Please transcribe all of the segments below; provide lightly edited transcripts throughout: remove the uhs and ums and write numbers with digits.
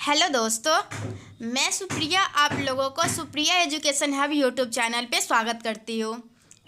Hello दोस्तों, मैं सुप्रिया आप लोगों को Supriya education hub YouTube channel पे स्वागत करती हूँ।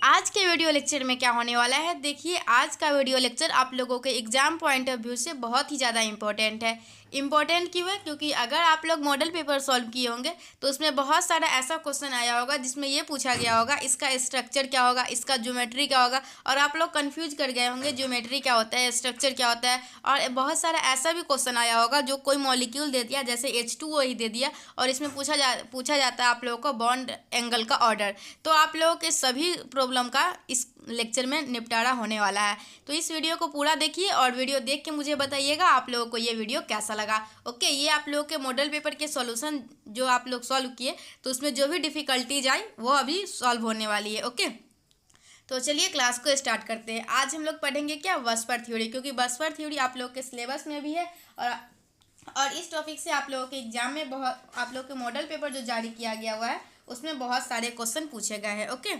आज के वीडियो लेक्चर में क्या होने वाला है, देखिए आज का वीडियो लेक्चर आप लोगों के एग्जाम पॉइंट ऑफ व्यू से बहुत ही ज़्यादा इम्पोर्टेंट है। इम्पोर्टेंट क्यों है? क्योंकि अगर आप लोग मॉडल पेपर सॉल्व किए होंगे तो उसमें बहुत सारा ऐसा क्वेश्चन आया होगा जिसमें ये पूछा गया होगा इसका स्ट्रक्चर क्या होगा, इसका ज्योमेट्री क्या होगा, और आप लोग कंफ्यूज कर गए होंगे ज्योमेट्री क्या होता है, स्ट्रक्चर क्या होता है। और बहुत सारा ऐसा भी क्वेश्चन आया होगा जो कोई मॉलिक्यूल दे दिया, जैसे H2O ही दे दिया, और इसमें पूछा जाता है आप लोगों को बॉन्ड एंगल का ऑर्डर। तो आप लोगों के सभी प्रॉब्लम का इस लेक्चर में निपटारा होने वाला है। तो इस वीडियो को पूरा देखिए और वीडियो देख के मुझे बताइएगा आप लोगों को ये वीडियो कैसा लगा। ओके, ये आप लोगों के मॉडल पेपर के सॉल्यूशन जो आप लोग सॉल्व किए तो उसमें जो भी डिफ़िकल्टीज आई वो अभी सॉल्व होने वाली है। ओके, तो चलिए क्लास को स्टार्ट करते हैं। आज हम लोग पढ़ेंगे क्या, वस्पर थ्योरी, क्योंकि वस्पर थ्योरी आप लोग के सिलेबस में भी है और इस टॉपिक से आप लोगों के एग्जाम में बहुत, आप लोग के मॉडल पेपर जो जारी किया गया हुआ है उसमें बहुत सारे क्वेश्चन पूछे गए हैं। ओके,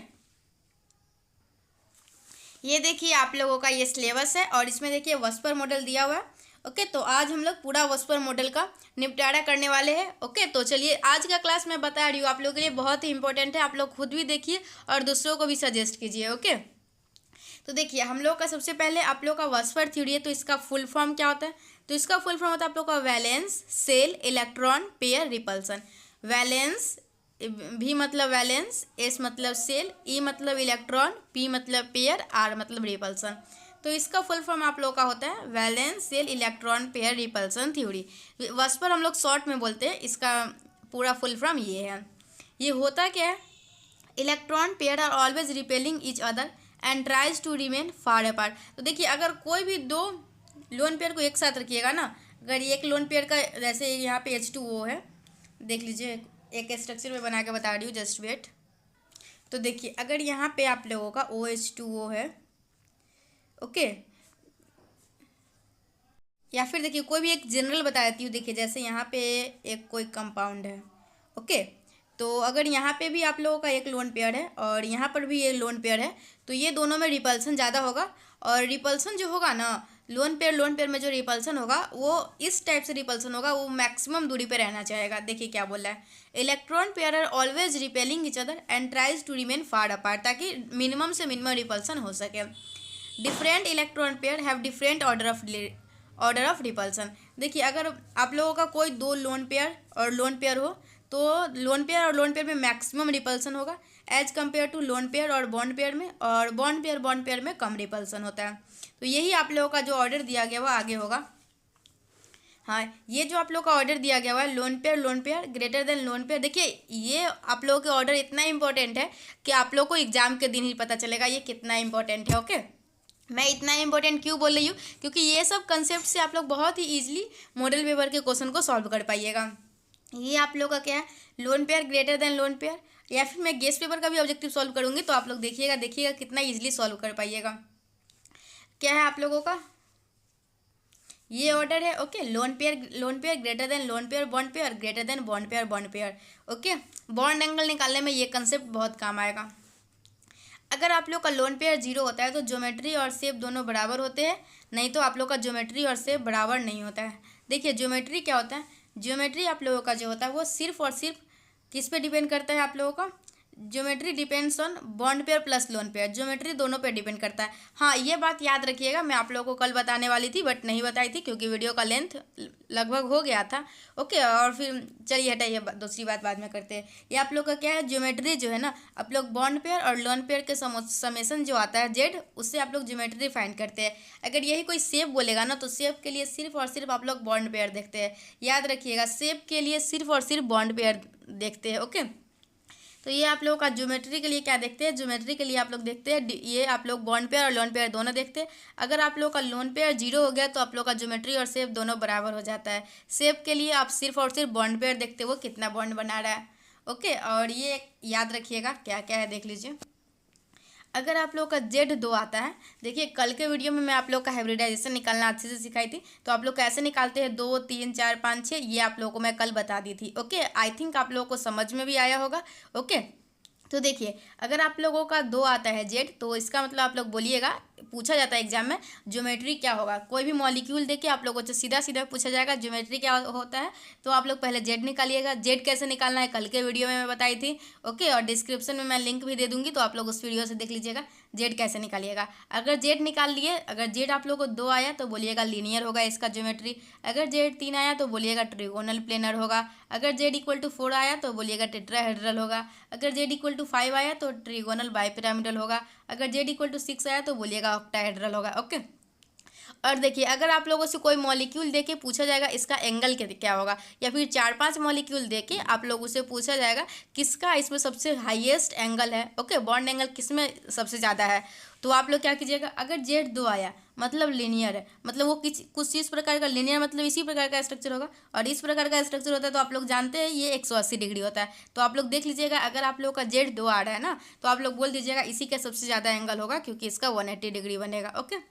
ये देखिए आप लोगों का ये सिलेबस है और इसमें देखिए वस्पर मॉडल दिया हुआ है। ओके, तो आज हम लोग पूरा वस्पर मॉडल का निपटारा करने वाले हैं। ओके, तो चलिए आज का क्लास मैं बता रही हूँ आप लोगों के लिए बहुत ही इंपॉर्टेंट है, आप लोग खुद भी देखिए और दूसरों को भी सजेस्ट कीजिए। ओके, तो देखिए हम लोग का सबसे पहले आप लोग का वस्पर थ्योरी है, तो इसका फुल फॉर्म क्या होता है? तो इसका फुल फॉर्म होता है आप लोग का valence, shell, electron, pair, repulsion. Valence, भी मतलब वैलेंस, एस मतलब सेल, ई मतलब इलेक्ट्रॉन, पी मतलब पेयर, आर मतलब रिपल्सन। तो इसका फुल फॉर्म आप लोग का होता है valence, shell, electron, pair, repulsion theory. VSEPR हम लोग शॉर्ट में बोलते हैं, इसका पूरा फुल फॉर्म ये है। ये होता क्या है? Electron pair are always repelling each other and tries to remain far apart. तो देखिए अगर कोई भी दो लोन पेयर को एक साथ रखिएगा ना, अगर एक लोन पेयर का, जैसे यहाँ पे H2O है, देख लीजिए एक स्ट्रक्चर में बना के बता रही हूँ, जस्ट वेट। तो देखिए अगर यहाँ पे आप लोगों का OH2O है, ओके, या फिर देखिए कोई भी एक जनरल बता देती हूँ। देखिए जैसे यहाँ पे एक कोई कंपाउंड है, ओके, तो अगर यहाँ पे भी आप लोगों का एक लोन पेयर है और यहाँ पर भी ये लोन पेयर है, तो ये दोनों में रिपल्सन ज़्यादा होगा। और रिपल्सन जो होगा ना, लोन पेयर में जो रिपल्सन होगा वो इस टाइप से रिपल्सन होगा, वो मैक्सिमम दूरी पे रहना चाहेगा। देखिए क्या बोल रहा है, electron pair are always repelling each other and tries to remain far apart, ताकि मिनिमम से मिनिमम रिपल्सन हो सके। Different electron pair have different order of repulsion. देखिए अगर आप लोगों का कोई दो लोन पेयर हो तो लोन पेयर और लोन पेयर में मैक्सिमम रिपल्सन होगा as compare to lone pair और बॉन्ड पेयर में, और बॉन्ड पेयर में कम रिपल्सन होता है। तो यही आप लोगों का जो ऑर्डर दिया गया वो आगे होगा। हाँ, ये जो आप लोग का ऑर्डर दिया गया हुआ है lone pair greater than lone pair, देखिए ये आप लोगों के ऑर्डर इतना इंपॉर्टेंट है कि आप लोग को एग्जाम के दिन ही पता चलेगा ये कितना इंपॉर्टेंट है। ओके, मैं इतना इंपॉर्टेंट क्यों बोल रही हूँ? क्योंकि ये सब कंसेप्ट से आप लोग बहुत ही ईजिली मॉडल पेपर के क्वेश्चन को सॉल्व कर पाइएगा। ये आप लोग का क्या है, lone pair greater than lone pair, या फिर मैं गेस पेपर का भी ऑब्जेक्टिव सॉल्व करूँगी तो आप लोग देखिएगा कितना ईजिली सॉल्व कर पाइएगा। क्या है आप लोगों का ये ऑर्डर है। Okay, lone pair greater than lone pair greater than bond pair. Okay, bond angle निकालने में ये कंसेप्ट बहुत काम आएगा। अगर आप लोग का लोन पेयर 0 होता है तो ज्योमेट्री और शेप दोनों बराबर होते हैं, नहीं तो आप लोग का ज्योमेट्री और शेप बराबर नहीं होता है। देखिए ज्योमेट्री क्या होता है, ज्योमेट्री आप लोगों का जो होता है वो सिर्फ और सिर्फ किस पे डिपेंड करता है? आप लोगों का geometry depends on bond pair plus lone pair, geometry दोनों पे डिपेंड करता है। हाँ, ये बात याद रखिएगा, मैं आप लोगों को कल बताने वाली थी बट नहीं बताई थी क्योंकि वीडियो का लेंथ लगभग हो गया था। ओके, और फिर चलिए हटाइए, दूसरी बात बाद में करते हैं। ये आप लोग का क्या है, ज्योमेट्री जो है ना, आप लोग बॉन्ड पेयर और लोन पेयर के समेसन जो आता है जेड, उससे आप लोग ज्योमेट्री फाइंड करते हैं। अगर यही कोई शेप बोलेगा ना तो शेप के लिए सिर्फ और सिर्फ आप लोग बॉन्ड पेयर देखते हैं। याद रखिएगा, शेप के लिए सिर्फ और सिर्फ बॉन्ड पेयर देखते हैं। ओके, तो ये आप लोगों का ज्योमेट्री के लिए क्या देखते हैं, ज्योमेट्री के लिए आप लोग देखते हैं ये आप लोग बॉन्ड पेयर और लोन पेयर दोनों देखते हैं। अगर आप लोग का लोन पेयर 0 हो गया तो आप लोग का ज्योमेट्री और शेप दोनों बराबर हो जाता है। शेप के लिए आप सिर्फ और सिर्फ बॉन्ड पेयर देखते हो, वो कितना बॉन्ड बना रहा है। ओके, और ये याद रखिएगा क्या क्या है, देख लीजिए। अगर आप लोग का Z2 आता है, देखिए कल के वीडियो में मैं आप लोग का हाइब्रिडाइजेशन निकालना अच्छे से सिखाई थी, तो आप लोग कैसे निकालते हैं 2 3 4 5 6, ये आप लोगों को मैं कल बता दी थी। ओके, आई थिंक आप लोगों को समझ में भी आया होगा। ओके, तो देखिए अगर आप लोगों का 2 आता है Z, तो इसका मतलब आप लोग बोलिएगा पूछा जाता है एग्जाम में, ज्योमेट्री क्या होगा। कोई भी मॉलिक्यूल देके आप लोगों से सीधा सीधा पूछा जाएगा ज्योमेट्री क्या होता है। तो आप लोग पहले जेड निकालिएगा। जेड कैसे निकालना है कल के वीडियो में मैं बताई थी, ओके। और डिस्क्रिप्शन में मैं लिंक भी दे दूंगी, तो आप लोग उस वीडियो से देख लीजिएगा जेड कैसे निकालिएगा। अगर जेड निकाल लिए, अगर जेड आप लोग को 2 आया तो बोलिएगा लीनियर होगा इसका ज्योमेट्री। अगर जेड 3 आया तो बोलिएगा ट्रिगोनल प्लेनर होगा। अगर जेड इक्वल टू 4 आया तो बोलिएगा टेट्राहेड्रल होगा। अगर जेड इक्वल टू 5 आया तो ट्रिगोनल बाइपिरामिडल होगा। अगर जेड इक्वल टू 6 आया तो बोलिएगा ऑक्टाहेड्रल होगा, ओके। और देखिए, अगर आप लोगों से कोई मॉलिक्यूल देके पूछा जाएगा इसका एंगल क्या होगा, या फिर 4-5 मॉलिक्यूल देके आप लोगों से पूछा जाएगा किसका इसमें सबसे हाईएस्ट एंगल है, ओके, बॉन्ड एंगल किसमें सबसे ज़्यादा है, तो आप लोग क्या कीजिएगा। अगर जेड 2 आया मतलब लीनियर है, मतलब वो कुछ इस प्रकार का लीनियर मतलब इसी प्रकार का स्ट्रक्चर होगा, और इस प्रकार का स्ट्रक्चर होता है तो आप लोग जानते हैं ये 180 डिग्री होता है। तो आप लोग देख लीजिएगा, अगर आप लोग का जेड 2 आ रहा है ना, तो आप लोग बोल दीजिएगा इसी का सबसे ज़्यादा एंगल होगा, क्योंकि इसका 180 डिग्री बनेगा, ओके।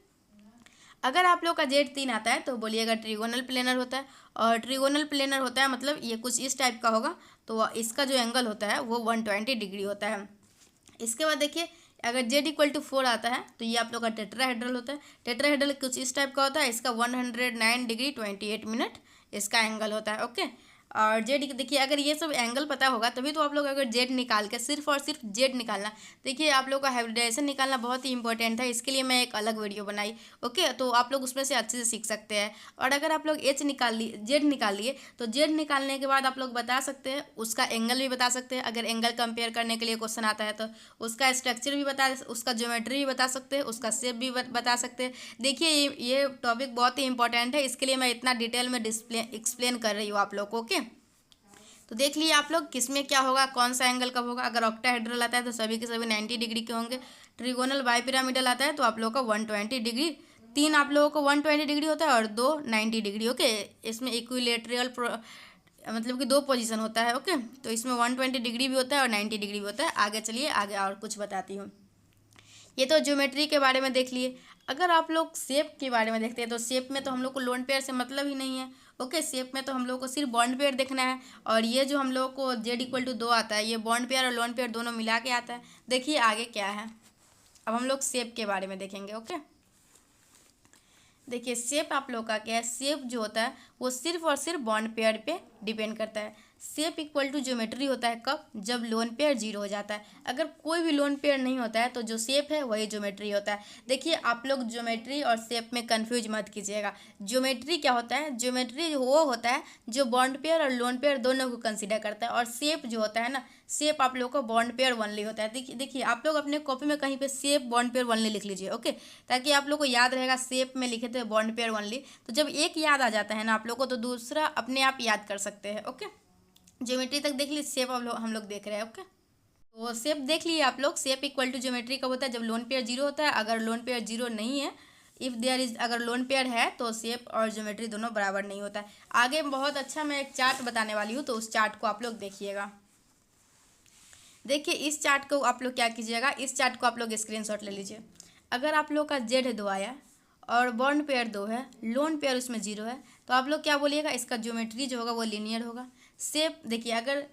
अगर आप लोग का जेड 3 आता है तो बोलिएगा ट्रिगोनल प्लेनर होता है, और ट्रिगोनल प्लेनर होता है मतलब ये कुछ इस टाइप का होगा, तो इसका जो एंगल होता है वो 120 डिग्री होता है। इसके बाद देखिए, अगर जेड इक्वल टू 4 आता है तो ये आप लोग का टेट्राहेड्रल होता है। टेट्राहेड्रल कुछ इस टाइप का होता है, इसका 109 डिग्री 28 मिनट इसका एंगल होता है, ओके। और जेड देखिए, अगर ये सब एंगल पता होगा तभी तो आप लोग अगर जेड निकाल के सिर्फ और सिर्फ जेड निकालना, देखिए आप लोग का हाइब्रिडाइजेशन निकालना बहुत ही इंपॉर्टेंट है, इसके लिए मैं एक अलग वीडियो बनाई, ओके। तो आप लोग उसमें से अच्छे से सीख सकते हैं। और अगर आप लोग एच निकाल लिए, जेड निकाल लिए, तो जेड निकालने के बाद आप लोग बता सकते हैं उसका एंगल भी बता सकते हैं। अगर एंगल कंपेयर करने के लिए क्वेश्चन आता है तो उसका स्ट्रक्चर भी बता, उसका ज्योमेट्री भी बता सकते हैं, उसका शेप भी बता सकते हैं। देखिए ये टॉपिक बहुत ही इंपॉर्टेंट है, इसके लिए मैं इतना डिटेल में एक्सप्लेन कर रही हूँ आप लोग को, ओके। तो देख लिए आप लोग किसमें क्या होगा, कौन सा एंगल कब होगा। अगर ऑक्टाहेड्रल आता है तो सभी के सभी 90 डिग्री के होंगे। ट्रिगोनल बाइपिरामिडल आता है तो आप लोगों का 120 डिग्री, 3 आप लोगों को 120 डिग्री होता है और 2 90 डिग्री, ओके। इसमें इक्विलेटरल मतलब कि 2 पोजीशन होता है, ओके। तो इसमें 120 डिग्री भी होता है और 90 डिग्री भी होता है। आगे चलिए, आगे और कुछ बताती हूँ। ये तो ज्योमेट्री के बारे में देख लिए। अगर आप लोग शेप के बारे में देखते हैं तो शेप में तो हम लोग को लोन पेयर से मतलब ही नहीं है, ओके। शेप में तो हम लोग को सिर्फ बॉन्ड पेयर देखना है, और ये जो हम लोग को जेड इक्वल टू 2 आता है ये बॉन्ड पेयर और लोन पेयर दोनों मिला के आता है। देखिए आगे क्या है, अब हम लोग शेप के बारे में देखेंगे, ओके। देखिए शेप आप लोग का क्या है, शेप जो होता है वो सिर्फ और सिर्फ बॉन्ड पेयर पे डिपेंड करता है। शेप इक्वल टू ज्योमेट्री होता है कब, जब लोन पेयर 0 हो जाता है। अगर कोई भी लोन पेयर नहीं होता है तो जो शेप है वही ज्योमेट्री होता है। देखिए आप लोग ज्योमेट्री और शेप में कंफ्यूज मत कीजिएगा। ज्योमेट्री क्या होता है, ज्योमेट्री वो होता है जो बॉन्ड पेयर और लोन पेयर दोनों को कंसिडर करता है, और शेप जो होता है ना, शेप आप लोग को बॉन्ड पेयर ओनली होता है। देखिए आप लोग अपने कॉपी में कहीं पे शेप बॉन्ड पेयर ओनली लिख लीजिए, ओके, ताकि आप लोग को याद रहेगा। शेप में लिखे थे बॉन्ड पेयर ओनली, तो जब एक याद आ जाता है ना आप लोग को, तो दूसरा अपने आप याद कर सकते हैं, ओके। ज्योमेट्री तक देख लीजिए, शेप हम लोग देख रहे हैं, ओके। तो शेप देख लिए आप लोग। शेप इक्वल टू ज्योमेट्री कब होता है, जब लोन पेयर 0 होता है। अगर लोन पेयर 0 नहीं है, इफ़ देयर इज, अगर लोन पेयर है तो शेप और ज्योमेट्री दोनों बराबर नहीं होता है। आगे बहुत अच्छा मैं एक चार्ट बताने वाली हूँ, तो उस चार्ट को आप लोग देखिएगा। देखिए इस चार्ट को आप लोग क्या कीजिएगा, इस चार्ट को आप लोग स्क्रीनशॉट ले लीजिए। अगर आप लोग का जेड 2 आया और बॉन्ड पेयर 2 है, लोन पेयर उसमें 0 है, तो आप लोग क्या बोलिएगा, इसका ज्योमेट्री जो होगा वो लीनियर होगा। शेप देखिए, अगर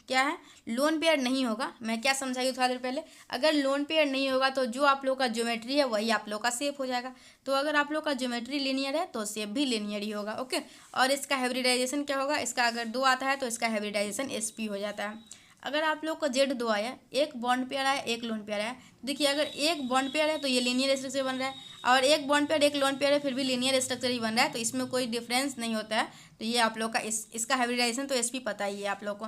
क्या है, लोन पेयर नहीं होगा, मैं क्या समझाई थोड़ा देर पहले, अगर लोन पेयर नहीं होगा तो जो आप लोग का ज्योमेट्री है वही आप लोग का शेप हो जाएगा। तो अगर आप लोग का ज्योमेट्री लीनियर है तो शेप भी लीनियर ही होगा, ओके। और इसका हाइब्रिडाइजेशन क्या होगा, इसका अगर 2 आता है तो इसका हाइब्रिडाइजेशन sp हो जाता है। अगर आप लोग का जेड 2 आया, एक बॉन्ड पेयर आया, एक लोन पेयर आया, देखिए अगर एक बॉन्ड पेयर है तो ये लीनियर स्ट्रक्चर बन रहा है, और एक बॉन्ड पेयर एक लोन पेयर है फिर भी लीनियर स्ट्रक्चर ही बन रहा है, तो इसमें कोई डिफरेंस नहीं होता है। तो ये आप लोग का इसका हाइब्रिडाइजेशन तो sp पता ही है आप लोग को।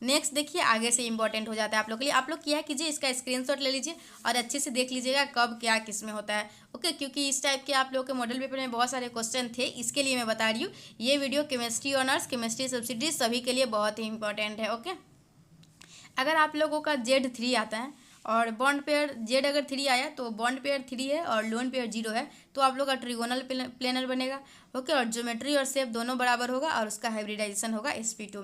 नेक्स्ट देखिए, आगे से इंपॉर्टेंट हो जाता है आप लोग के लिए। आप लोग क्या कीजिए, इसका स्क्रीनशॉट ले लीजिए और अच्छे से देख लीजिएगा कब क्या किस में होता है, ओके। क्योंकि इस टाइप के आप लोग के मॉडल पेपर में बहुत सारे क्वेश्चन थे, इसके लिए मैं बता रही हूँ। ये video chemistry honours, chemistry subsidies सभी के लिए बहुत ही इंपॉर्टेंट है, ओके। अगर आप लोगों का जेड 3 आता है और बॉन्ड पेयर जेड अगर 3 आया तो बॉन्ड पेयर 3 है और लोन पेयर 0 है, तो आप लोग का ट्रिगोनल प्लेनर बनेगा, ओके। और ज्योमेट्री और शेप दोनों बराबर होगा और उसका हाइब्रिडाइजेशन होगा sp2।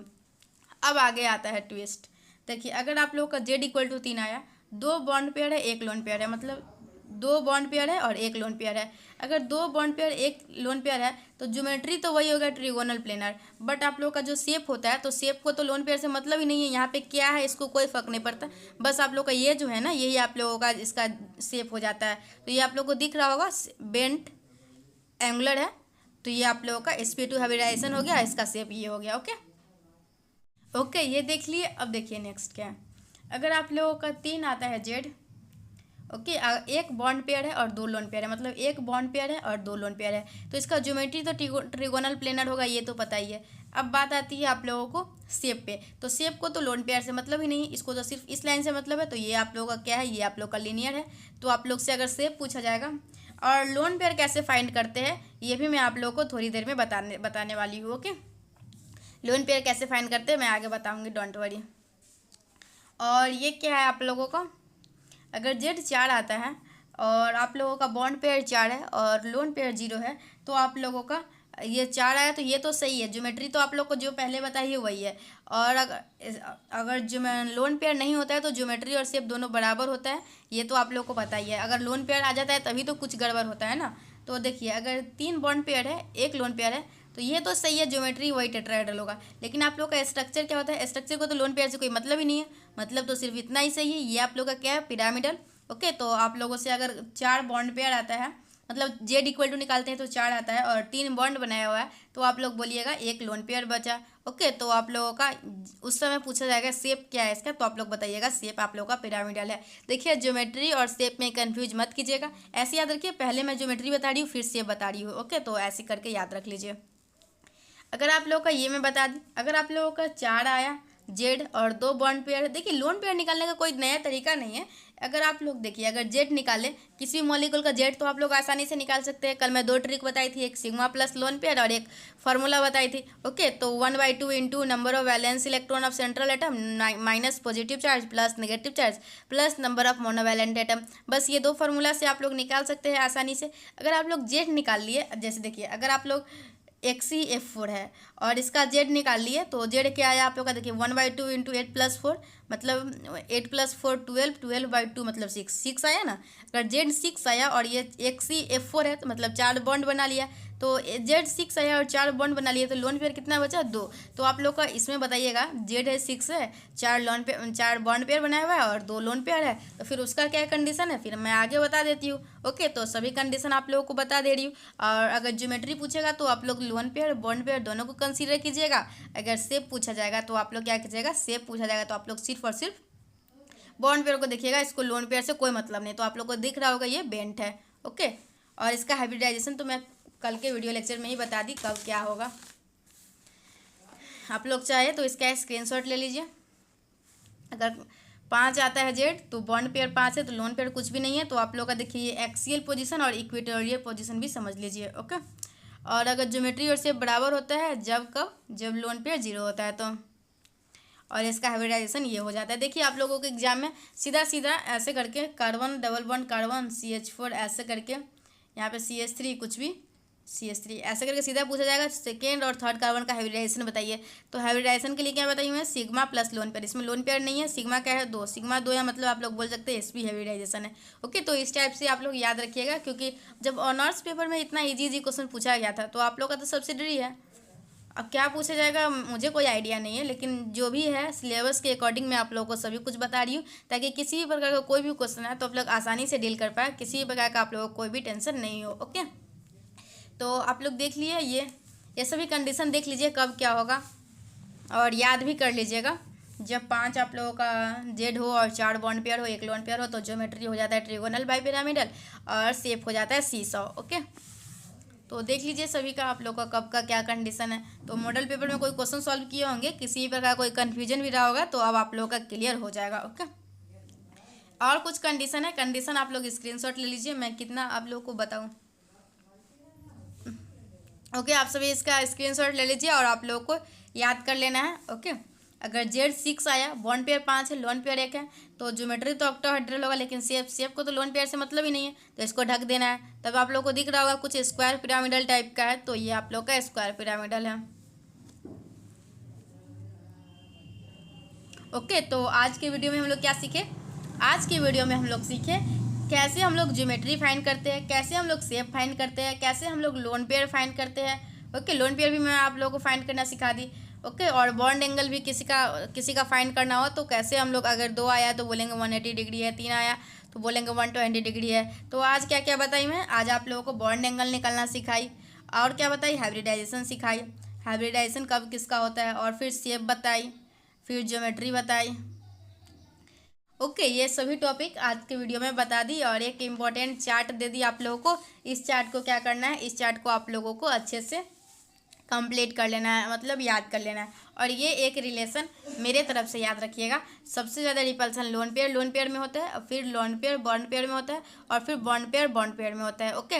अब आगे आता है ट्विस्ट। देखिए अगर आप लोग का जेड इक्वल टू 3 आया, 2 बॉन्ड पेयर है, 1 लोन पेयर है, मतलब 2 बॉन्ड पेयर है और 1 लोन पेयर है। अगर 2 बॉन्ड पेयर 1 लोन पेयर है तो ज्योमेट्री तो वही होगा ट्रिगोनल प्लेनर, बट आप लोग का जो शेप होता है तो शेप को तो लोन पेयर से मतलब ही नहीं है। यहाँ पे क्या है इसको कोई फर्क नहीं पड़ता, बस आप लोग का ये जो है ना यही आप लोगों का इसका शेप हो जाता है। तो ये आप लोग को दिख रहा होगा बेंट एंगुलर है, तो ये आप लोगों का sp2 हाइब्रिडाइजेशन हो गया, इसका शेप ये हो गया। ओके ये देख लिए। अब देखिए नेक्स्ट क्या है। अगर आप लोगों का 3 आता है जेड, ओके एक बॉन्ड पेयर है और 2 लोन पेयर है, मतलब एक बॉन्ड पेयर है और 2 लोन पेयर है, तो इसका ज्योमेट्री तो ट्रिगोनल प्लेनर होगा, ये तो पता ही है। अब बात आती है आप लोगों को शेप पे, तो शेप को तो लोन पेयर से मतलब ही नहीं, इसको तो सिर्फ इस लाइन से मतलब है। तो ये आप लोगों का क्या है, ये आप लोग का लीनियर है। तो आप लोग से अगर शेप पूछा जाएगा और लोन पेयर कैसे फाइंड करते हैं ये भी मैं आप लोगों को थोड़ी देर में बताने वाली हूँ। ओके लोन पेयर कैसे फाइंड करते हैं मैं आगे बताऊँगी, डोंट वरी। और ये क्या है आप लोगों का, अगर जेड 4 आता है और आप लोगों का बॉन्ड पेयर 4 है और लोन पेयर 0 है, तो आप लोगों का ये 4 आया तो ये तो सही है, ज्योमेट्री तो आप लोग को जो पहले बताई है वही है। और अगर जो लोन पेयर नहीं होता है तो ज्योमेट्री और शेप दोनों बराबर होता है, ये तो आप लोग को पता ही है। अगर लोन पेयर आ जाता है तभी तो कुछ गड़बड़ होता है ना। तो देखिए अगर 3 बॉन्ड पेयर है 1 लोन पेयर है तो ये तो सही है, ज्योमेट्री वही टेट्राहेड्रल होगा। लेकिन आप लोग का स्ट्रक्चर क्या होता है, स्ट्रक्चर को तो लोन पेयर से कोई मतलब ही नहीं है, मतलब तो सिर्फ इतना ही सही है। ये आप लोग का क्या है, पिरामिडल। ओके तो आप लोगों से अगर 4 बॉन्ड पेयर आता है, मतलब जेड इक्वल टू निकालते हैं तो 4 आता है और 3 बॉन्ड बनाया हुआ है, तो आप लोग बोलिएगा 1 लोन पेयर बचा। ओके तो आप लोगों का उस समय पूछा जाएगा शेप क्या है इसका, तो आप लोग बताइएगा शेप आप लोग का पिरामिडल है। देखिए ज्योमेट्री और शेप में कंफ्यूज मत कीजिएगा, ऐसे याद रखिए, पहले मैं ज्योमेट्री बता रही हूँ फिर शेप बता रही हूँ। ओके तो ऐसे करके याद रख लीजिए। अगर आप लोगों का ये मैं बता दी, अगर आप लोगों का 4 आया जेड और 2 बॉन्ड पेयर, देखिए लोन पेयर निकालने का कोई नया तरीका नहीं है। अगर आप लोग देखिए अगर जेड निकाले किसी भी मॉलिक्यूल का जेड तो आप लोग आसानी से निकाल सकते हैं। कल मैं 2 ट्रिक बताई थी, एक सिग्मा प्लस लोन पेयर और एक फार्मूला बताई थी। ओके तो 1/2 into number of valence electron of central atom minus positive charge plus negative charge plus number of monovalent atom, बस ये 2 फार्मूला से आप लोग निकाल सकते हैं आसानी से। अगर आप लोग जेड निकाल लिए, जैसे देखिए अगर आप लोग XeF4 है और इसका जेड निकाल लिए तो जेड क्या आया आप लोग का, देखिए 1/2 इंटू 8 + 4 मतलब 8 + 4 12, 12/2 मतलब 6 आया ना। अगर जेड 6 आया और ये XeF4 है तो मतलब 4 बॉन्ड बना लिया, तो जेड 6 आया और 4 बॉन्ड बना लिए, तो लोन पेयर कितना बचा 2। तो आप लोग का इसमें बताइएगा जेड है 6 है, 4 बॉन्ड पेयर बनाया हुआ है और 2 लोन पेयर है, तो फिर उसका क्या कंडीशन है फिर मैं आगे बता देती हूँ। ओके तो सभी कंडीशन आप लोगों को बता दे रही हूँ। और अगर ज्योमेट्री पूछेगा तो आप लोग लोन पेयर बॉन्ड पेयर दोनों को कंसीडर कीजिएगा। अगर शेप पूछा जाएगा तो आप लोग क्या कीजिएगा, शेप पूछा जाएगा तो आप लोग सिर्फ और सिर्फ बॉन्ड पेयर को देखिएगा, इसको लोन पेयर से कोई मतलब नहीं। तो आप लोग को दिख रहा होगा ये बेंट है। ओके और इसका हाइब्रिडाइजेशन तो मैं कल के वीडियो लेक्चर में ही बता दी कब क्या होगा, आप लोग चाहे तो इसका स्क्रीनशॉट ले लीजिए। अगर 5 आता है जेड तो बॉन्ड पेयर 5 है तो लोन पेयर कुछ भी नहीं है। तो आप लोग का देखिए ये एक्सियल पोजीशन और इक्वेटोरियल पोजीशन भी समझ लीजिए। ओके और अगर ज्योमेट्री और शेप बराबर होता है जब लोन पेयर 0 होता है तो, और इसका हाइब्रिडाइजेशन ये हो जाता है। देखिए आप लोगों के एग्जाम में सीधा सीधा ऐसे करके carbon double bond carbon CH4 ऐसे करके, यहाँ पे CH3 कुछ भी CH3 ऐसे करके सीधा पूछा जाएगा सेकेंड और थर्ड कार्बन का हाइब्रिडाइजेशन बताइए। तो हाइब्रिडाइजेशन के लिए क्या बताइए मैं, सिग्मा प्लस लोन पेयर, इसमें लोन पेयर नहीं है, सिग्मा क्या है 2, सिग्मा 2 है मतलब आप लोग बोल सकते हैं sp हाइब्रिडाइजेशन है। ओके तो इस टाइप से आप लोग याद रखिएगा, क्योंकि जब ऑनर्स पेपर में इतना ईजी क्वेश्चन पूछा गया था तो आप लोग का तो सब्सिडरी है। अब क्या पूछा जाएगा मुझे कोई आइडिया नहीं है, लेकिन जो भी है सिलेबस के अकॉर्डिंग मैं आप लोगों को सभी कुछ बता रही हूँ, ताकि किसी भी प्रकार का कोई भी क्वेश्चन है तो आप लोग आसानी से डील कर पाए, किसी भी प्रकार का आप लोगों को कोई भी टेंशन नहीं हो। ओके तो आप लोग देख लिए ये सभी कंडीशन देख लीजिए कब क्या होगा, और याद भी कर लीजिएगा। जब 5 आप लोगों का जेड हो और 4 बॉन्ड पेयर हो 1 लोन पेयर हो तो ज्योमेट्री हो जाता है ट्रिगोनल बाइपिरामिडल और शेप हो जाता है सीसॉ। ओके तो देख लीजिए सभी का आप लोग का कब का क्या कंडीशन है। तो मॉडल पेपर में कोई क्वेश्चन सॉल्व किए होंगे, किसी भी प्रकार कोई कन्फ्यूजन भी रहा होगा तो अब आप लोगों का क्लियर हो जाएगा। ओके और कुछ कंडीशन है, कंडीशन आप लोग स्क्रीनशॉट ले लीजिए, मैं कितना आप लोगों को बताऊं। ओके आप सभी इसका स्क्रीनशॉट ले लीजिए और आप लोगों को याद कर लेना है। ओके अगर जेड 6 आया, बॉन्ड पेयर 5 है, लोन पेयर 1 है, तो ज्योमेट्री तो ऑक्टाहेड्रल होगा, लेकिन शेप को तो लोन पेयर से मतलब ही नहीं है, तो इसको ढक देना है। तब आप लोग को दिख रहा होगा कुछ स्क्वायर पिरामिडल टाइप का है, तो ये आप लोग का स्क्वायर पिरामिडल है। ओके तो आज के वीडियो में हम लोग क्या सीखे, आज की वीडियो में हम लोग सीखे कैसे हम लोग ज्योमेट्री फाइंड करते हैं, कैसे हम लोग शेप फाइंड करते हैं, कैसे हम लोग लोन पेयर फाइंड करते हैं। ओके, लोन पेयर भी मैं आप लोगों को फाइंड करना सिखा दी। ओके, और बॉन्ड एंगल भी किसी का फाइंड करना हो तो कैसे हम लोग, अगर 2 आया तो बोलेंगे 180 डिग्री है, 3 आया तो बोलेंगे 120 डिग्री है। तो आज क्या क्या बताई मैं, आज आप लोगों को बॉन्ड एंगल निकालना सिखाई, और क्या बताई, हाइब्रिडाइजेशन सिखाई, हाइब्रिडाइजेशन कब किसका होता है, और फिर शेप बताई, फिर ज्योमेट्री बताई। ओके, ये सभी टॉपिक आज के वीडियो में बता दी, और एक इम्पॉर्टेंट चार्ट दे दी आप लोगों को। इस चार्ट को क्या करना है, इस चार्ट को आप लोगों को अच्छे से कंप्लीट कर लेना है, मतलब याद कर लेना है। और ये एक रिलेशन मेरे तरफ से याद रखिएगा, सबसे ज़्यादा रिपल्सन लोन पेयर में होता है, और फिर लोन पेयर बॉन्ड पेयर में होता है, और फिर बॉन्ड पेयर में होता है। ओके,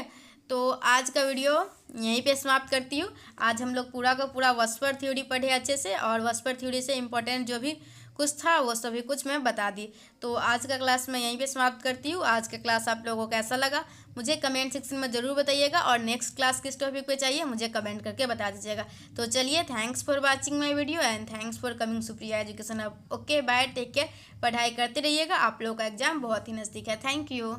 तो आज का वीडियो यहीं पे समाप्त करती हूँ। आज हम लोग पूरा का पूरा वॉस्पर थ्योरी पढ़े अच्छे से, और वॉस्पर थ्योरी से इम्पोर्टेंट जो भी कुछ था वो सभी कुछ मैं बता दी। तो आज का क्लास मैं यहीं पे समाप्त करती हूँ। आज का क्लास आप लोगों को कैसा लगा मुझे कमेंट सेक्शन में ज़रूर बताइएगा, और नेक्स्ट क्लास किस टॉपिक पे चाहिए मुझे कमेंट करके बता दीजिएगा। तो चलिए, thanks for watching my video and thanks for coming Supriya education. अब ओके, बाय, टेक केयर, पढ़ाई करते रहिएगा, आप लोगों का एग्जाम बहुत ही नज़दीक है। Thank you.